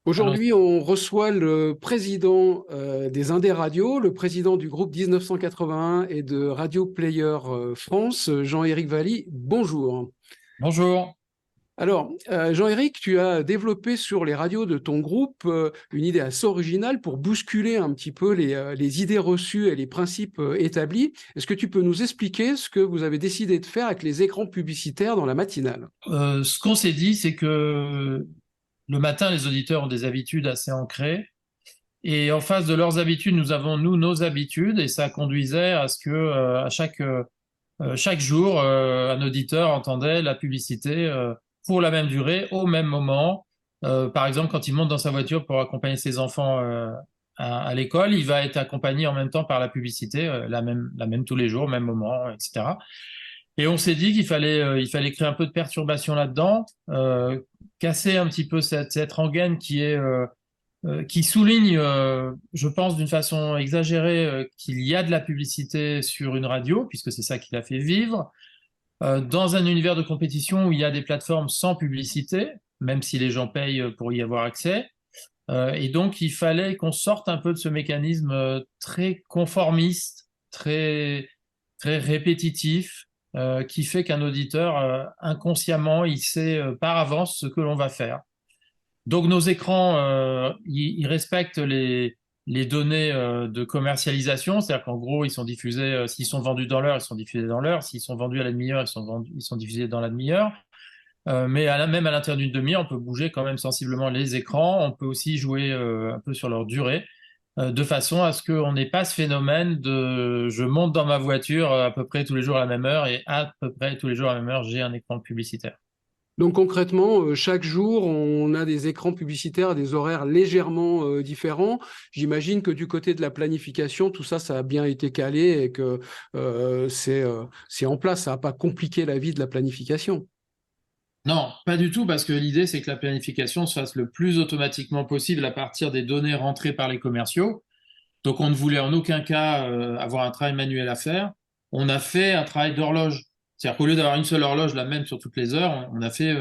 Alors, Aujourd'hui, on reçoit le président des Indés Radio, le président du groupe 1981 et de Radio Player France, Jean-Éric Valli. Bonjour. bonjour. Alors, Jean-Éric, tu as développé sur les radios de ton groupe une idée assez originale pour bousculer un petit peu les idées reçues et les principes établis. Est-ce que tu peux nous expliquer ce que vous avez décidé de faire avec les écrans publicitaires dans la matinale? Ce qu'on s'est dit, c'est que le matin, les auditeurs ont des habitudes assez ancrées. Et en face de leurs habitudes, nous avons, nous, nos habitudes. Et ça conduisait à ce que, chaque jour, un auditeur entendait la publicité pour la même durée, au même moment. Par exemple, quand il monte dans sa voiture pour accompagner ses enfants à l'école, il va être accompagné en même temps par la publicité, la même tous les jours, au même moment, etc. Et on s'est dit qu'il fallait créer un peu de perturbation là-dedans, casser un petit peu cette rengaine qui souligne, je pense, d'une façon exagérée, qu'il y a de la publicité sur une radio, puisque c'est ça qui l'a fait vivre, dans un univers de compétition où il y a des plateformes sans publicité, même si les gens payent pour y avoir accès. Et donc, il fallait qu'on sorte un peu de ce mécanisme très conformiste, très répétitif, qui fait qu'un auditeur, inconsciemment, il sait par avance ce que l'on va faire. Donc, nos écrans, ils respectent les données de commercialisation, c'est-à-dire qu'en gros, ils sont diffusés, s'ils sont vendus dans l'heure, ils sont diffusés dans l'heure, s'ils sont vendus à la demi-heure, ils sont diffusés dans la demi-heure. Mais même à l'intérieur d'une demi-heure, on peut bouger quand même sensiblement les écrans. On peut aussi jouer un peu sur leur durée, de façon à ce qu'on n'ait pas ce phénomène de je monte dans ma voiture à peu près tous les jours à la même heure et à peu près tous les jours à la même heure, j'ai un écran publicitaire. Donc concrètement, chaque jour, on a des écrans publicitaires à des horaires légèrement différents. J'imagine que du côté de la planification, tout ça, ça a bien été calé et que c'est en place. Ça n'a pas compliqué la vie de la planification. Non, pas du tout, parce que l'idée, c'est que la planification se fasse le plus automatiquement possible à partir des données rentrées par les commerciaux. Donc, on ne voulait en aucun cas avoir un travail manuel à faire. On a fait un travail d'horloge. C'est-à-dire qu'au lieu d'avoir une seule horloge, la même sur toutes les heures, on a fait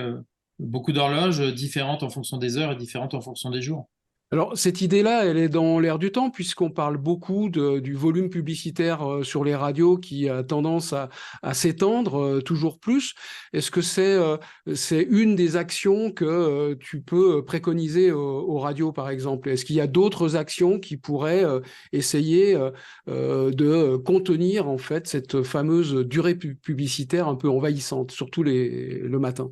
beaucoup d'horloges différentes en fonction des heures et différentes en fonction des jours. Alors, cette idée-là, elle est dans l'air du temps, puisqu'on parle beaucoup du volume publicitaire sur les radios qui a tendance à s'étendre toujours plus. Est-ce que c'est une des actions que tu peux préconiser aux radios, par exemple? Est-ce qu'il y a d'autres actions qui pourraient essayer de contenir, en fait, cette fameuse durée publicitaire un peu envahissante, surtout le matin?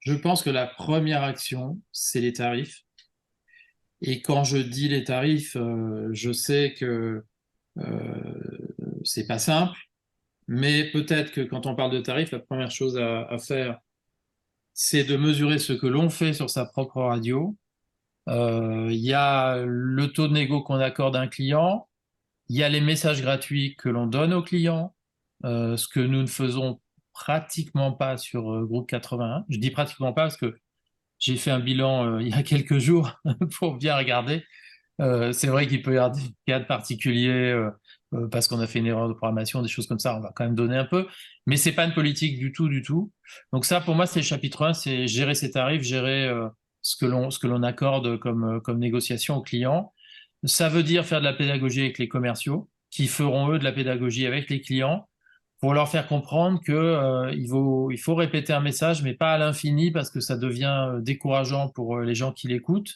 Je pense que la première action, c'est les tarifs. Et quand je dis les tarifs, je sais que c'est pas simple, mais peut-être que quand on parle de tarifs, la première chose à faire, c'est de mesurer ce que l'on fait sur sa propre radio. Il y a le taux de négo qu'on accorde à un client, il y a les messages gratuits que l'on donne aux clients, ce que nous ne faisons pratiquement pas sur Groupe 81. Je dis pratiquement pas parce que j'ai fait un bilan il y a quelques jours pour bien regarder. C'est vrai qu'il peut y avoir des cas de particuliers parce qu'on a fait une erreur de programmation, des choses comme ça, on va quand même donner un peu. Mais c'est pas une politique du tout, du tout. Donc ça, pour moi, c'est le chapitre 1, c'est gérer ses tarifs, gérer ce que l'on accorde comme négociation aux clients. Ça veut dire faire de la pédagogie avec les commerciaux, qui feront eux de la pédagogie avec les clients, pour leur faire comprendre que il faut répéter un message, mais pas à l'infini, parce que ça devient décourageant pour les gens qui l'écoutent.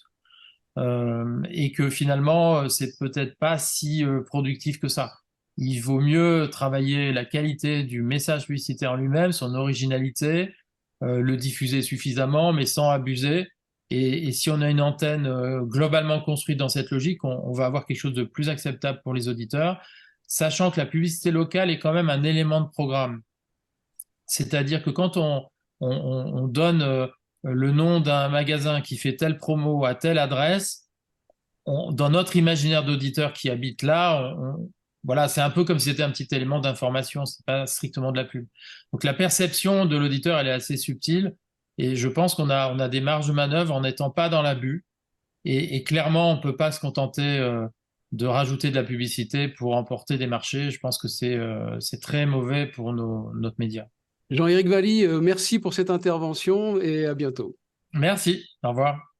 Et que finalement, c'est peut-être pas si productif que ça. Il vaut mieux travailler la qualité du message publicitaire lui-même, son originalité, le diffuser suffisamment, mais sans abuser. Et si on a une antenne globalement construite dans cette logique, on va avoir quelque chose de plus acceptable pour les auditeurs, sachant que la publicité locale est quand même un élément de programme. C'est-à-dire que quand on donne le nom d'un magasin qui fait telle promo à telle adresse, dans notre imaginaire d'auditeur qui habite là, voilà, c'est un peu comme si c'était un petit élément d'information, c'est pas strictement de la pub. Donc la perception de l'auditeur, elle est assez subtile, et je pense qu'on a des marges de manœuvre en n'étant pas dans l'abus. Et clairement, on peut pas se contenter de rajouter de la publicité pour emporter des marchés. Je pense que c'est très mauvais pour notre média. Jean-Éric Valli, merci pour cette intervention et à bientôt. Merci, au revoir.